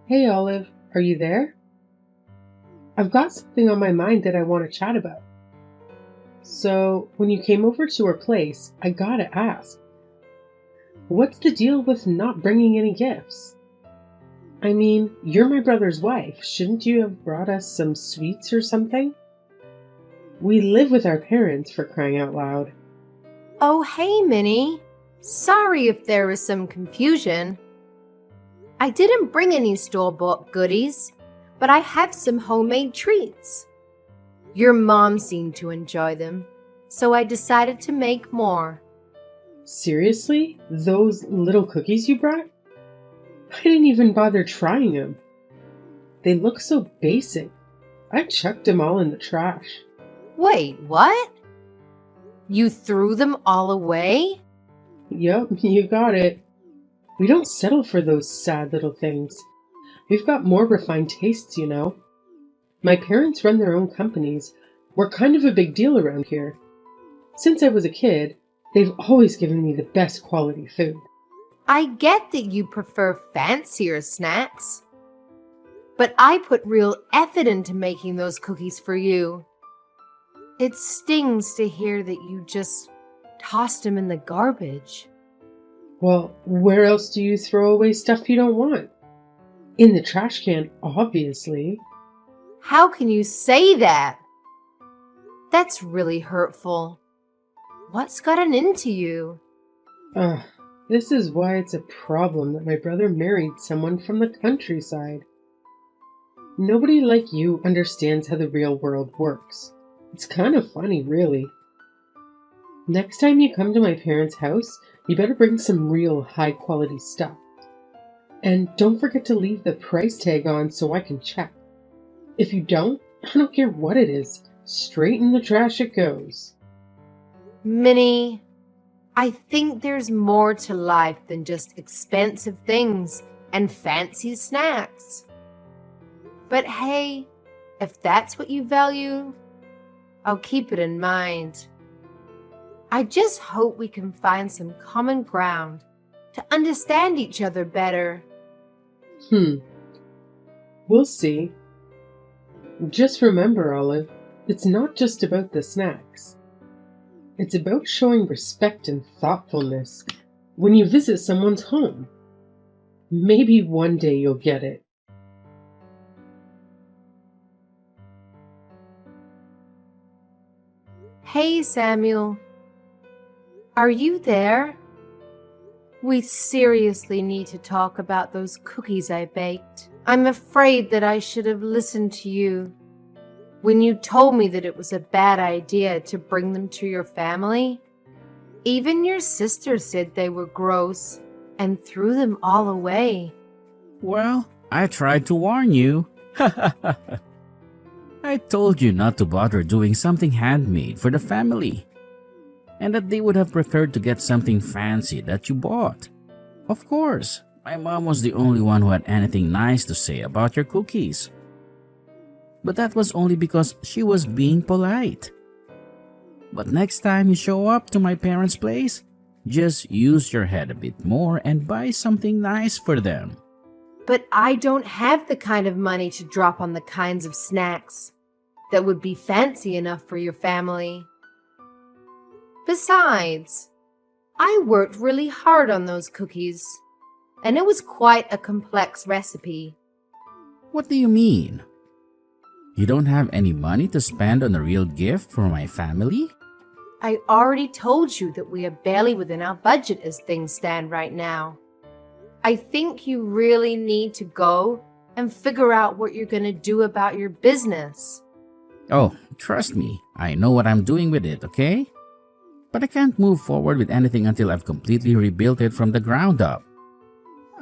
Hey Olive, are you there? I've got something on my mind that I want to chat about. So, when you came over to our place, I gotta ask, what's the deal with not bringing any gifts? I mean, you're my brother's wife. Shouldn't you have brought us some sweets or something? We live with our parents, for crying out loud. Oh, hey, Minnie. Sorry if there was some confusion. I didn't bring any store-bought goodies, but I have some homemade treats. Your mom seemed to enjoy them, so I decided to make more. Seriously? Those little cookies you brought? I didn't even bother trying them. They look so basic. I chucked them all in the trash. Wait, what? You threw them all away? Yup, you got it. We don't settle for those sad little things. We've got more refined tastes, you know. My parents run their own companies. We're kind of a big deal around here. Since I was a kid, they've always given me the best quality food. I get that you prefer fancier snacks, but I put real effort into making those cookies for you. It stings to hear that you just tossed them in the garbage. Well, where else do you throw away stuff you don't want? In the trash can, obviously. How can you say that? That's really hurtful. What's gotten into you? Ugh, this is why it's a problem that my brother married someone from the countryside. Nobody like you understands how the real world works. It's kind of funny, really. Next time you come to my parents' house, you better bring some real high-quality stuff. And don't forget to leave the price tag on so I can check. If you don't, I don't care what it is. Straight in the trash it goes. Minnie, I think there's more to life than just expensive things and fancy snacks. But hey, if that's what you value, I'll keep it in mind. I just hope we can find some common ground to understand each other better. We'll see. Just remember, Olive, it's not just about the snacks. It's about showing respect and thoughtfulness when you visit someone's home. Maybe one day you'll get it. Hey, Samuel. Are you there? We seriously need to talk about those cookies I baked. I'm afraid that I should have listened to you when you told me that it was a bad idea to bring them to your family. Even your sister said they were gross and threw them all away. Well, I tried to warn you. I told you not to bother doing something handmade for the family, and that they would have preferred to get something fancy that you bought. Of course, my mom was the only one who had anything nice to say about your cookies. But that was only because she was being polite. But next time you show up to my parents' place, just use your head a bit more and buy something nice for them. But I don't have the kind of money to drop on the kinds of snacks that would be fancy enough for your family. Besides, I worked really hard on those cookies, and it was quite a complex recipe. What do you mean? You don't have any money to spend on a real gift for my family? I already told you that we are barely within our budget as things stand right now. I think you really need to go and figure out what you're going to do about your business. Oh, trust me, I know what I'm doing with it, okay? But I can't move forward with anything until I've completely rebuilt it from the ground up.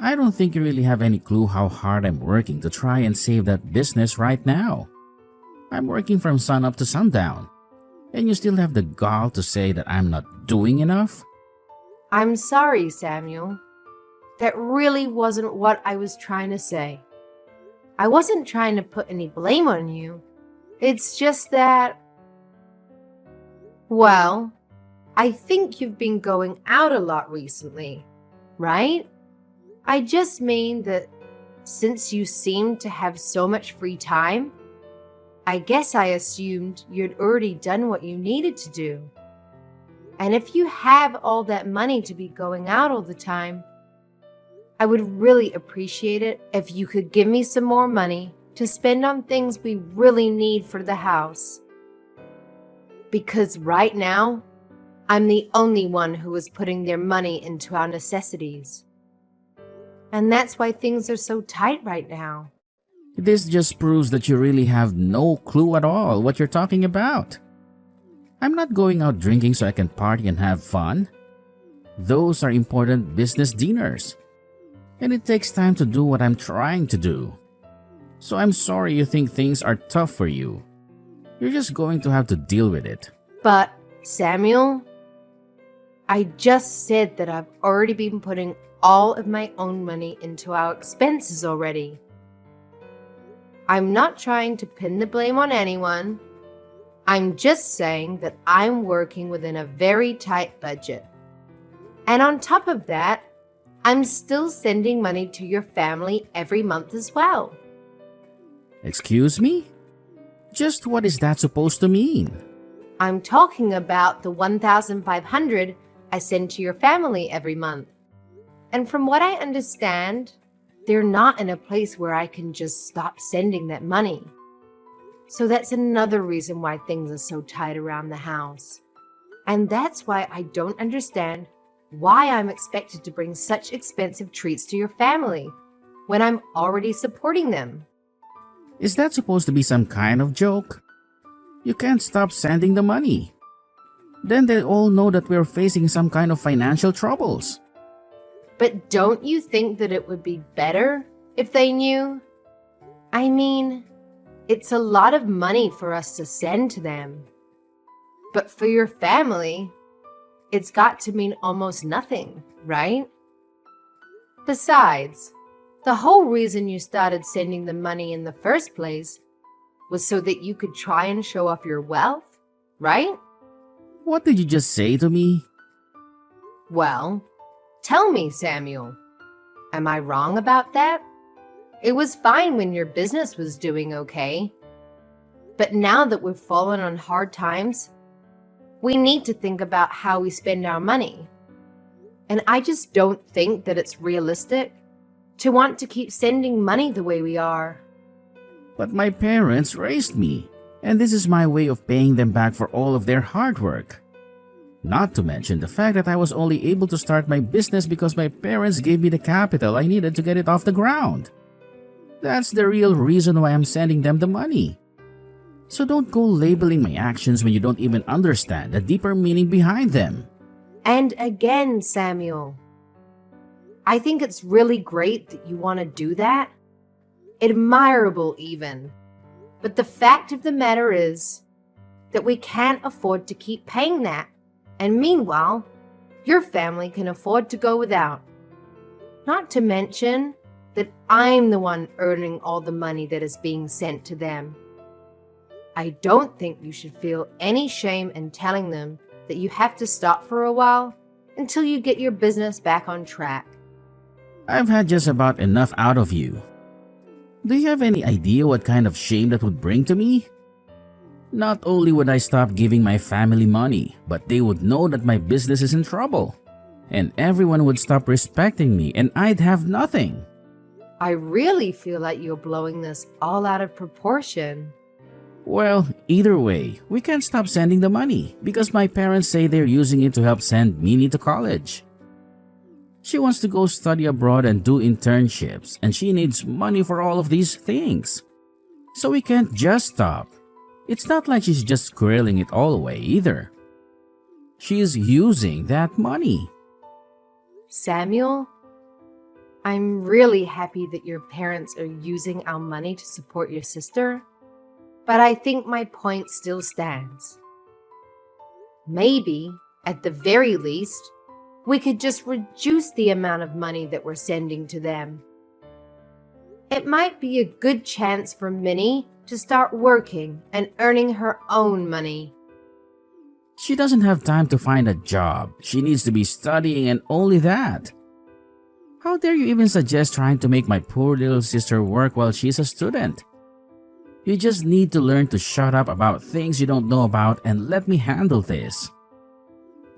I don't think you really have any clue how hard I'm working to try and save that business right now. I'm working from sunup to sundown, and you still have the gall to say that I'm not doing enough? I'm sorry, Samuel. That really wasn't what I was trying to say. I wasn't trying to put any blame on you. It's just that, well, I think you've been going out a lot recently, right? I just mean that since you seem to have so much free time, I guess I assumed you'd already done what you needed to do. And if you have all that money to be going out all the time, I would really appreciate it if you could give me some more money to spend on things we really need for the house. Because right now, I'm the only one who is putting their money into our necessities. And that's why things are so tight right now. This just proves that you really have no clue at all what you're talking about. I'm not going out drinking so I can party and have fun. Those are important business dinners. And it takes time to do what I'm trying to do. So I'm sorry you think things are tough for you. You're just going to have to deal with it. But, Samuel, I just said that I've already been putting all of my own money into our expenses already. I'm not trying to pin the blame on anyone. I'm just saying that I'm working within a very tight budget. And on top of that, I'm still sending money to your family every month as well. Excuse me? Just what is that supposed to mean? I'm talking about the $1,500 I send to your family every month. And from what I understand, they're not in a place where I can just stop sending that money. So that's another reason why things are so tight around the house. And that's why I don't understand why I'm expected to bring such expensive treats to your family when I'm already supporting them. Is that supposed to be some kind of joke? You can't stop sending the money. Then they all know that we're facing some kind of financial troubles. But don't you think that it would be better if they knew? I mean, it's a lot of money for us to send to them. But for your family, it's got to mean almost nothing, right? Besides, the whole reason you started sending the money in the first place was so that you could try and show off your wealth, right? What did you just say to me? Well, tell me, Samuel. Am I wrong about that? It was fine when your business was doing okay. But now that we've fallen on hard times, we need to think about how we spend our money. And I just don't think that it's realistic to want to keep sending money the way we are. But my parents raised me, and this is my way of paying them back for all of their hard work. Not to mention the fact that I was only able to start my business because my parents gave me the capital I needed to get it off the ground. That's the real reason why I'm sending them the money. So don't go labeling my actions when you don't even understand the deeper meaning behind them. And again, Samuel, I think it's really great that you want to do that. Admirable even. But the fact of the matter is that we can't afford to keep paying that. And meanwhile, your family can afford to go without. Not to mention that I'm the one earning all the money that is being sent to them. I don't think you should feel any shame in telling them that you have to stop for a while until you get your business back on track. I've had just about enough out of you. Do you have any idea what kind of shame that would bring to me? Not only would I stop giving my family money, but they would know that my business is in trouble. And everyone would stop respecting me and I'd have nothing. I really feel like you're blowing this all out of proportion. Well, either way, we can't stop sending the money because my parents say they're using it to help send Minnie to college. She wants to go study abroad and do internships, and she needs money for all of these things. So we can't just stop. It's not like she's just squirreling it all away either. She's using that money. Samuel, I'm really happy that your parents are using our money to support your sister, but I think my point still stands. Maybe, at the very least, we could just reduce the amount of money that we're sending to them. It might be a good chance for Minnie to start working and earning her own money. She doesn't have time to find a job. She needs to be studying and only that. How dare you even suggest trying to make my poor little sister work while she's a student? You just need to learn to shut up about things you don't know about and let me handle this.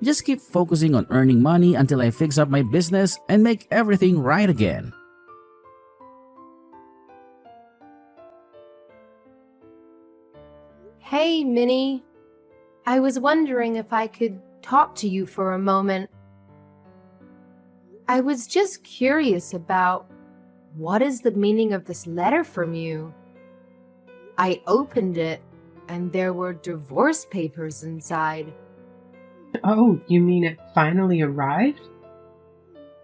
Just keep focusing on earning money until I fix up my business and make everything right again. Hey, Minnie. I was wondering if I could talk to you for a moment. I was just curious about what is the meaning of this letter from you. I opened it and there were divorce papers inside. Oh, you mean it finally arrived?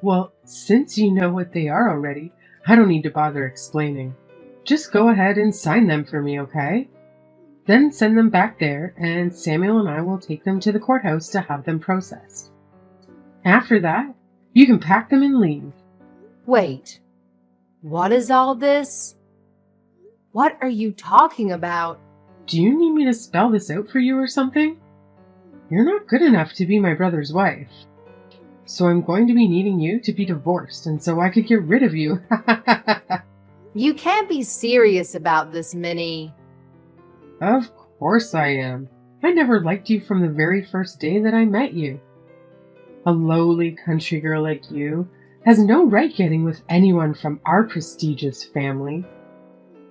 Well, since you know what they are already, I don't need to bother explaining. Just go ahead and sign them for me, okay? Then send them back there, and Samuel and I will take them to the courthouse to have them processed. After that, you can pack them and leave. Wait, what is all this? What are you talking about? Do you need me to spell this out for you or something? You're not good enough to be my brother's wife. So I'm going to be needing you to be divorced, and so I could get rid of you. You can't be serious about this, Minnie. Of course I am. I never liked you from the very first day that I met you. A lowly country girl like you has no right getting with anyone from our prestigious family.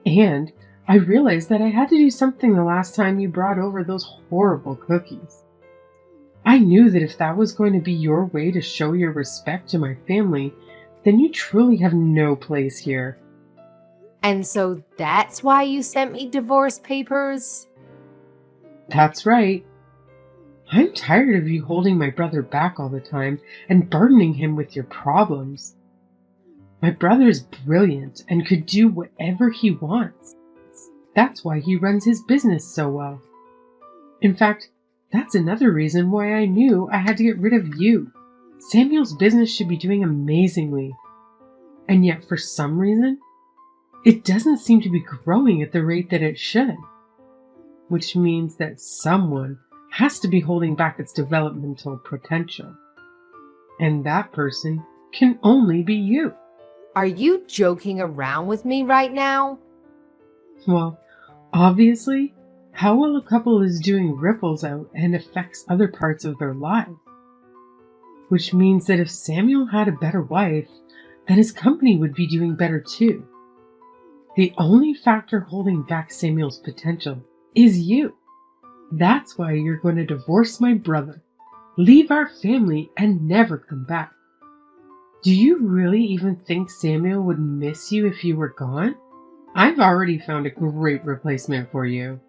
And I realized that I had to do something the last time you brought over those horrible cookies. I knew that if that was going to be your way to show your respect to my family, then you truly have no place here. And so that's why you sent me divorce papers? That's right. I'm tired of you holding my brother back all the time and burdening him with your problems. My brother is brilliant and could do whatever he wants. That's why he runs his business so well. In fact, that's another reason why I knew I had to get rid of you. Samuel's business should be doing amazingly. And yet, for some reason, it doesn't seem to be growing at the rate that it should. Which means that someone has to be holding back its developmental potential. And that person can only be you. Are you joking around with me right now? Well, obviously, how well a couple is doing ripples out and affects other parts of their lives. Which means that if Samuel had a better wife, then his company would be doing better too. The only factor holding back Samuel's potential is you. That's why you're going to divorce my brother, leave our family, and never come back. Do you really even think Samuel would miss you if you were gone? I've already found a great replacement for you.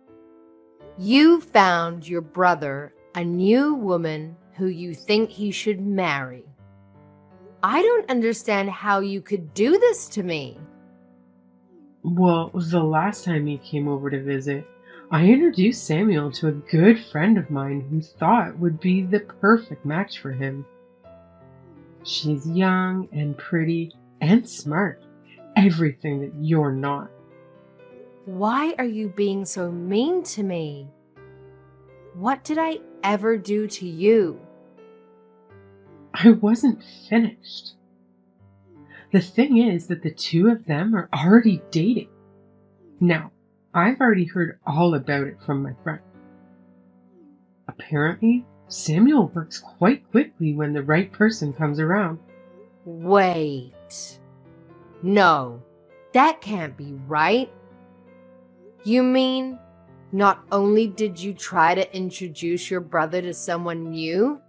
You found your brother a new woman who you think he should marry. I don't understand how you could do this to me. Well, the last time he came over to visit, I introduced Samuel to a good friend of mine who thought would be the perfect match for him. She's young and pretty and smart, everything that you're not. Why are you being so mean to me? What did I ever do to you? I wasn't finished. The thing is that the two of them are already dating. Now, I've already heard all about it from my friend. Apparently, Samuel works quite quickly when the right person comes around. Wait. No, that can't be right. You mean, not only did you try to introduce your brother to someone new,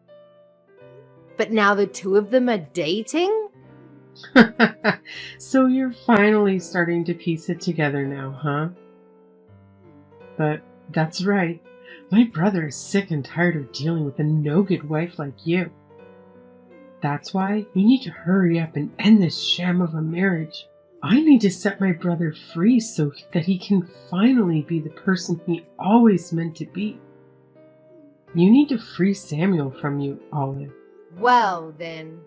but now the two of them are dating? So you're finally starting to piece it together now, huh? But that's right. My brother is sick and tired of dealing with a no-good wife like you. That's why you need to hurry up and end this sham of a marriage. I need to set my brother free so that he can finally be the person he always meant to be. You need to free Samuel from you, Olive. Well, then,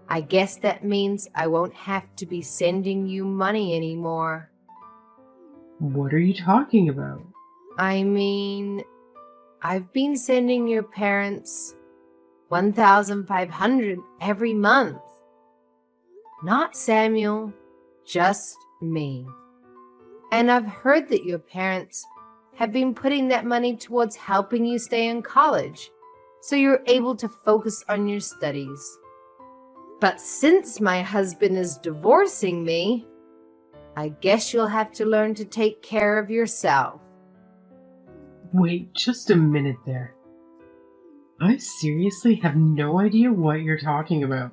I guess that means I won't have to be sending you money anymore. What are you talking about? I mean, I've been sending your parents $1,500 every month. Not Samuel, just me. And I've heard that your parents have been putting that money towards helping you stay in college, so you're able to focus on your studies. But since my husband is divorcing me, I guess you'll have to learn to take care of yourself. Wait just a minute there. I seriously have no idea what you're talking about.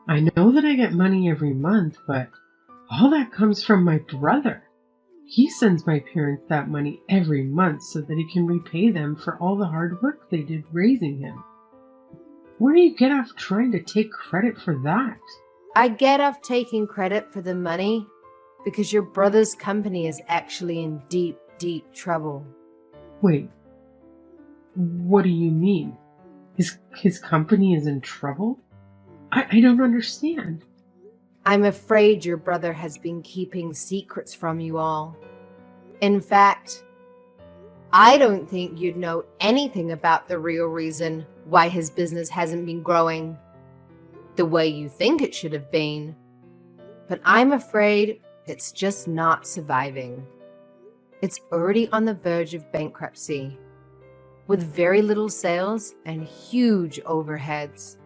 I know that I get money every month, but all that comes from my brother. He sends my parents that money every month so that he can repay them for all the hard work they did raising him. Where do you get off trying to take credit for that? I get off taking credit for the money because your brother's company is actually in deep, deep trouble. Wait, what do you mean? His company is in trouble? I don't understand. I'm afraid your brother has been keeping secrets from you all. In fact, I don't think you'd know anything about the real reason why his business hasn't been growing the way you think it should have been. But I'm afraid it's just not surviving. It's already on the verge of bankruptcy, with very little sales and huge overheads.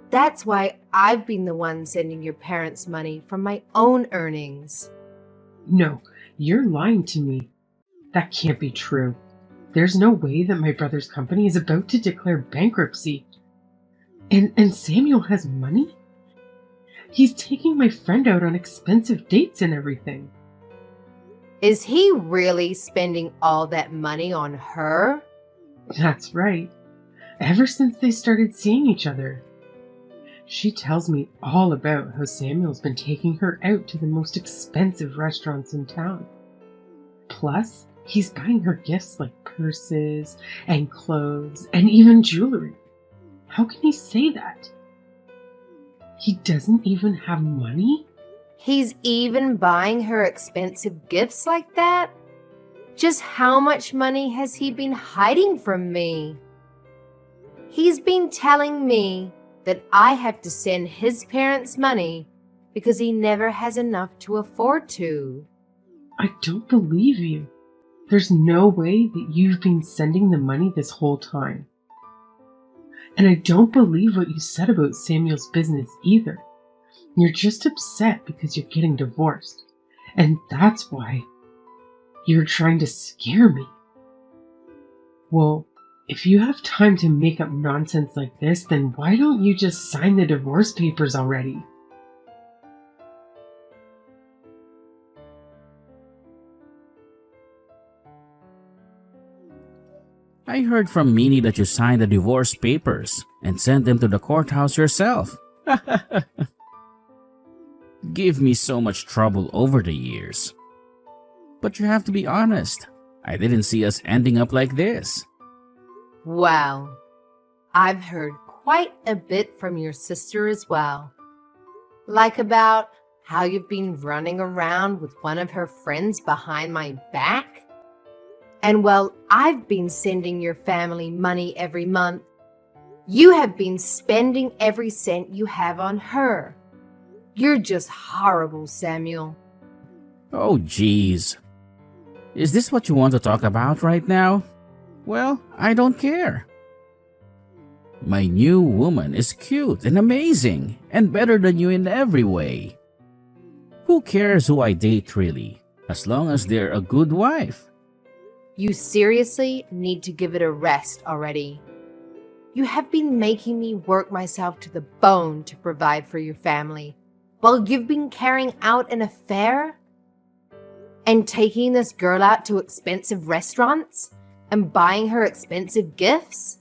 That's why I've been the one sending your parents money from my own earnings. No, you're lying to me. That can't be true. There's no way that my brother's company is about to declare bankruptcy. And Samuel has money? He's taking my friend out on expensive dates and everything. Is he really spending all that money on her? That's right. Ever since they started seeing each other. She tells me all about how Samuel's been taking her out to the most expensive restaurants in town. Plus, he's buying her gifts like purses and clothes and even jewelry. How can he say that? He doesn't even have money? He's even buying her expensive gifts like that? Just how much money has he been hiding from me? He's been telling me that I have to send his parents money because he never has enough to afford to. I don't believe you. There's no way that you've been sending the money this whole time. And I don't believe what you said about Samuel's business either. You're just upset because you're getting divorced. And that's why you're trying to scare me. Well, if you have time to make up nonsense like this, then why don't you just sign the divorce papers already? I heard from Minnie that you signed the divorce papers and sent them to the courthouse yourself. Give me so much trouble over the years. But you have to be honest. I didn't see us ending up like this. Well, I've heard quite a bit from your sister as well. Like about how you've been running around with one of her friends behind my back. And while I've been sending your family money every month, you have been spending every cent you have on her. You're just horrible, Samuel. Oh, geez. Is this what you want to talk about right now? Well, I don't care. My new woman is cute and amazing and better than you in every way. Who cares who I date really, as long as they're a good wife? You seriously need to give it a rest already. You have been making me work myself to the bone to provide for your family, while you've been carrying out an affair and taking this girl out to expensive restaurants and buying her expensive gifts?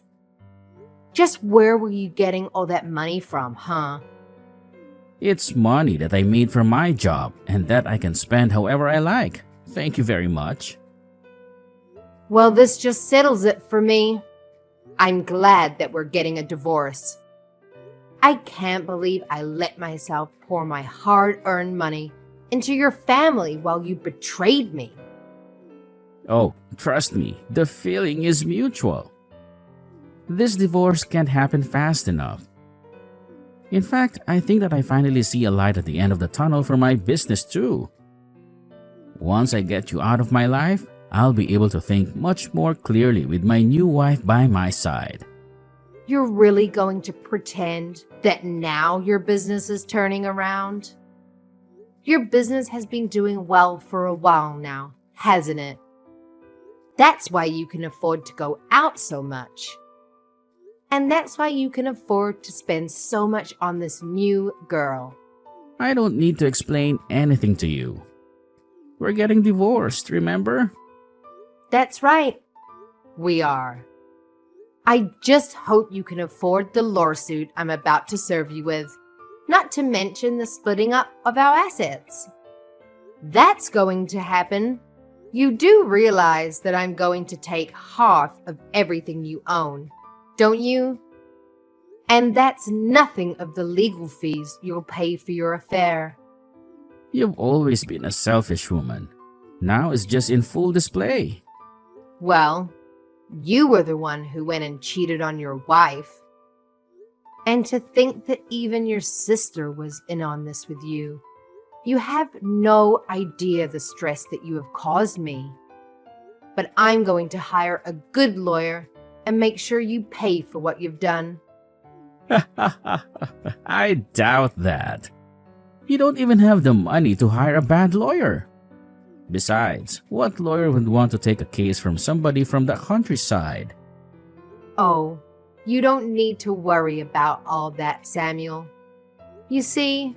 Just where were you getting all that money from, huh? It's money that I made from my job and that I can spend however I like. Thank you very much. Well, this just settles it for me. I'm glad that we're getting a divorce. I can't believe I let myself pour my hard-earned money into your family while you betrayed me. Oh, trust me, the feeling is mutual. This divorce can't happen fast enough. In fact, I think that I finally see a light at the end of the tunnel for my business too. Once I get you out of my life, I'll be able to think much more clearly with my new wife by my side. You're really going to pretend that now your business is turning around? Your business has been doing well for a while now, hasn't it? That's why you can afford to go out so much. And that's why you can afford to spend so much on this new girl. I don't need to explain anything to you. We're getting divorced, remember? That's right. We are. I just hope you can afford the lawsuit I'm about to serve you with, not to mention the splitting up of our assets. That's going to happen. You do realize that I'm going to take half of everything you own, don't you? And that's nothing of the legal fees you'll pay for your affair. You've always been a selfish woman. Now it's just in full display. Well, you were the one who went and cheated on your wife. And to think that even your sister was in on this with you. You have no idea the stress that you have caused me. But I'm going to hire a good lawyer and make sure you pay for what you've done. I doubt that. You don't even have the money to hire a bad lawyer. Besides, what lawyer would want to take a case from somebody from the countryside? Oh, you don't need to worry about all that, Samuel. You see,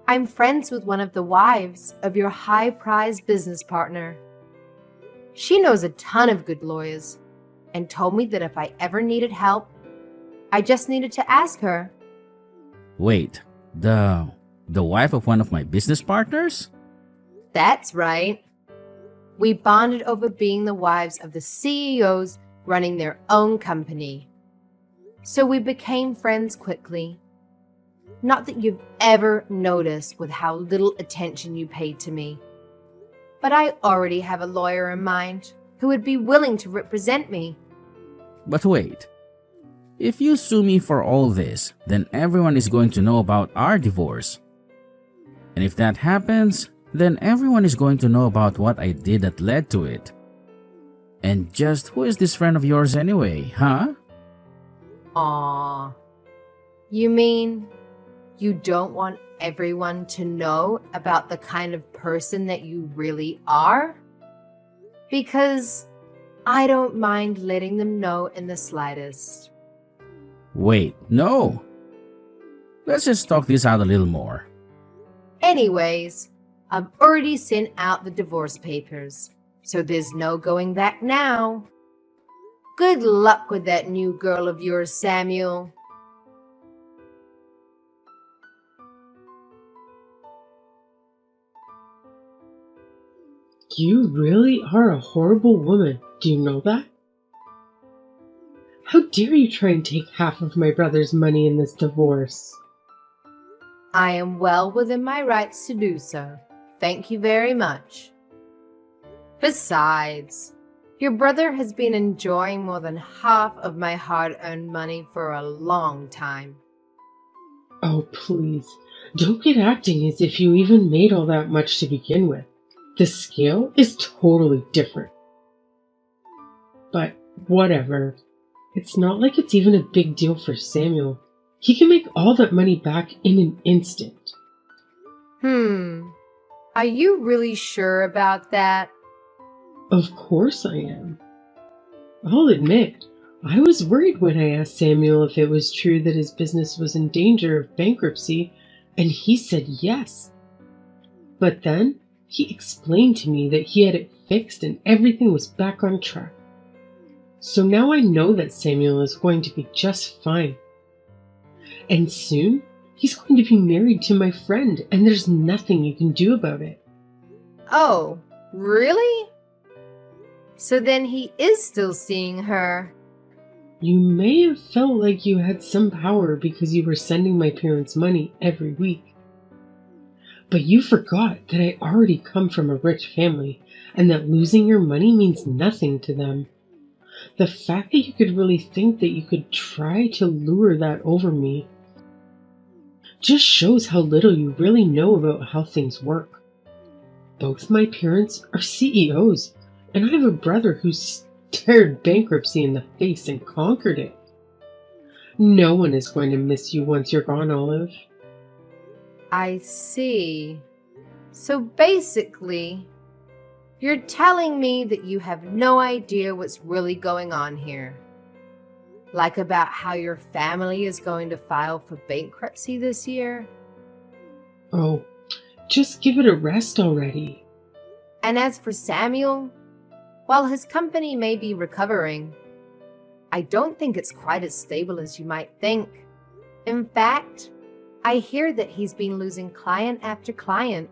I'm friends with one of the wives of your high-priced business partner. She knows a ton of good lawyers and told me that if I ever needed help, I just needed to ask her. Wait, the wife of one of my business partners? That's right. We bonded over being the wives of the CEOs running their own company. So we became friends quickly. Not that you've ever noticed with how little attention you paid to me. But I already have a lawyer in mind who would be willing to represent me. But wait. If you sue me for all this, then everyone is going to know about our divorce. And if that happens, then everyone is going to know about what I did that led to it. And just who is this friend of yours anyway, huh? Aww. You mean you don't want everyone to know about the kind of person that you really are? Because I don't mind letting them know in the slightest. Wait, no. Let's just talk this out a little more. Anyways, I've already sent out the divorce papers, so there's no going back now. Good luck with that new girl of yours, Samuel. You really are a horrible woman. Do you know that? How dare you try and take half of my brother's money in this divorce? I am well within my rights to do so. Thank you very much. Besides, your brother has been enjoying more than half of my hard-earned money for a long time. Oh, please, don't get acting as if you even made all that much to begin with. The scale is totally different. But whatever. It's not like it's even a big deal for Samuel. He can make all that money back in an instant. Are you really sure about that? Of course I am. I'll admit, I was worried when I asked Samuel if it was true that his business was in danger of bankruptcy, and he said yes. But then, he explained to me that he had it fixed and everything was back on track. So now I know that Samuel is going to be just fine. And soon, he's going to be married to my friend, and there's nothing you can do about it. Oh, really? So then he is still seeing her. You may have felt like you had some power because you were sending my parents money every week. But you forgot that I already come from a rich family, and that losing your money means nothing to them. The fact that you could really think that you could try to lure that over me, just shows how little you really know about how things work. Both my parents are CEOs, and I have a brother who stared bankruptcy in the face and conquered it. No one is going to miss you once you're gone, Olive. I see. So basically, you're telling me that you have no idea what's really going on here. Like about how your family is going to file for bankruptcy this year? Oh, just give it a rest already. And as for Samuel, while his company may be recovering, I don't think it's quite as stable as you might think. In fact, I hear that he's been losing client after client.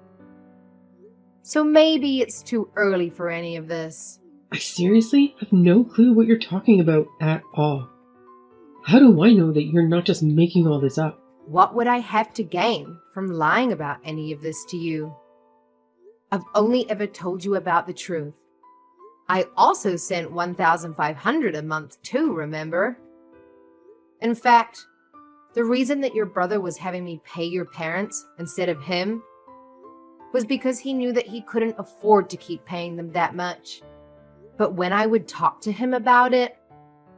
So maybe it's too early for any of this. I seriously have no clue what you're talking about at all. How do I know that you're not just making all this up? What would I have to gain from lying about any of this to you? I've only ever told you about the truth. I also sent $1,500 a month too, remember? In fact, the reason that your brother was having me pay your parents instead of him was because he knew that he couldn't afford to keep paying them that much. But when I would talk to him about it,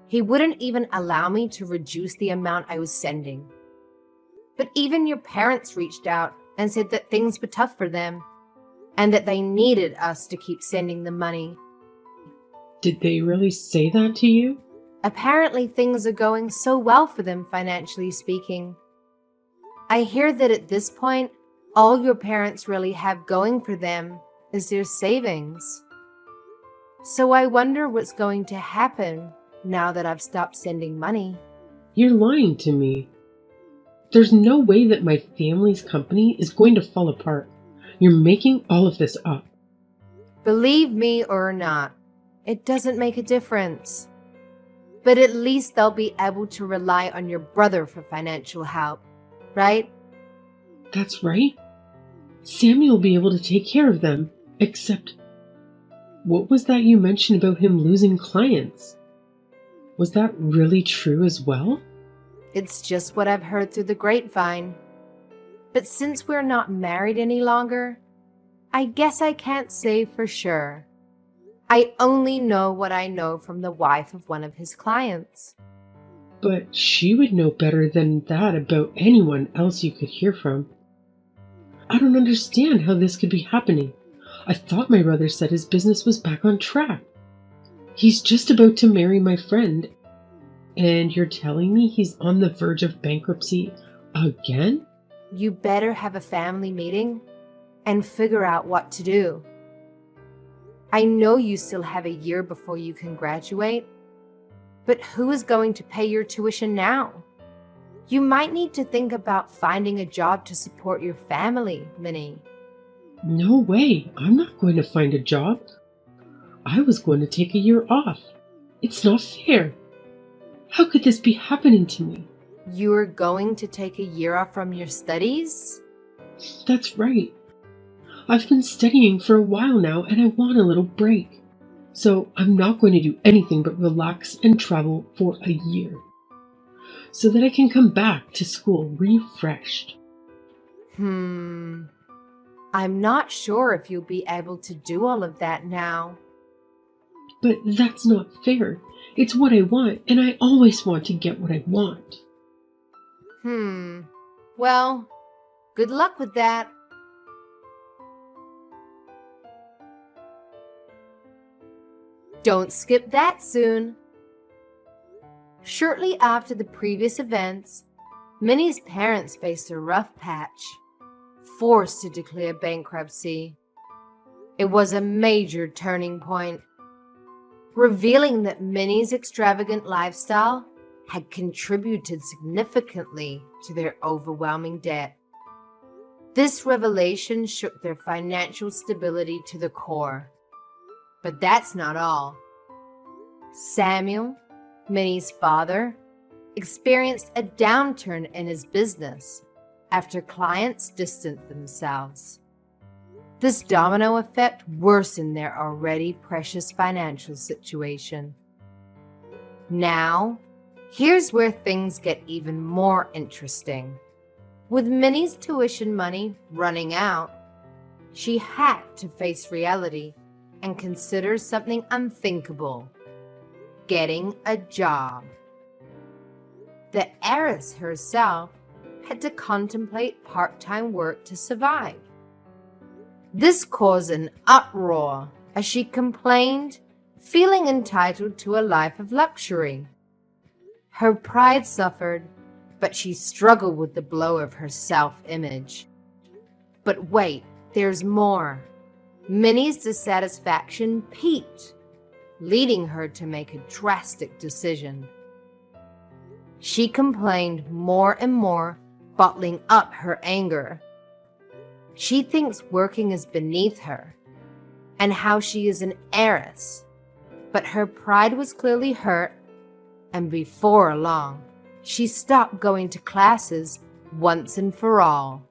he wouldn't even allow me to reduce the amount I was sending. But even your parents reached out and said that things were tough for them and that they needed us to keep sending them money. Did they really say that to you? Apparently things are going so well for them financially speaking. I hear that at this point, all your parents really have going for them is their savings. So I wonder what's going to happen now that I've stopped sending money. You're lying to me. There's no way that my family's company is going to fall apart. You're making all of this up. Believe me or not, it doesn't make a difference. But at least they'll be able to rely on your brother for financial help, right? That's right. Sammy will be able to take care of them, except... What was that you mentioned about him losing clients? Was that really true as well? It's just what I've heard through the grapevine. But since we're not married any longer, I guess I can't say for sure. I only know what I know from the wife of one of his clients. But she would know better than that about anyone else you could hear from. I don't understand how this could be happening. I thought my brother said his business was back on track. He's just about to marry my friend, and you're telling me he's on the verge of bankruptcy again? You better have a family meeting and figure out what to do. I know you still have a year before you can graduate, but who is going to pay your tuition now? You might need to think about finding a job to support your family, Minnie. No way. I'm not going to find a job. I was going to take a year off. It's not fair. How could this be happening to me? You're going to take a year off from your studies? That's right. I've been studying for a while now and I want a little break. So I'm not going to do anything but relax and travel for a year, so that I can come back to school refreshed. I'm not sure if you'll be able to do all of that now. But that's not fair. It's what I want, and I always want to get what I want. Well, good luck with that. Don't skip that soon. Shortly after the previous events, Minnie's parents faced a rough patch, forced to declare bankruptcy. It was a major turning point, revealing that Minnie's extravagant lifestyle had contributed significantly to their overwhelming debt. This revelation shook their financial stability to the core. But that's not all. Samuel, Minnie's father, experienced a downturn in his business after clients distanced themselves. This domino effect worsened their already precious financial situation. Now, here's where things get even more interesting. With Minnie's tuition money running out, she had to face reality and consider something unthinkable: getting a job. The heiress herself had to contemplate part-time work to survive. This caused an uproar as she complained, feeling entitled to a life of luxury. Her pride suffered, but she struggled with the blow of her self-image. But wait, there's more. Minnie's dissatisfaction peaked, leading her to make a drastic decision. She complained more and more, bottling up her anger. She thinks working is beneath her and how she is an heiress, but her pride was clearly hurt, and before long, she stopped going to classes once and for all.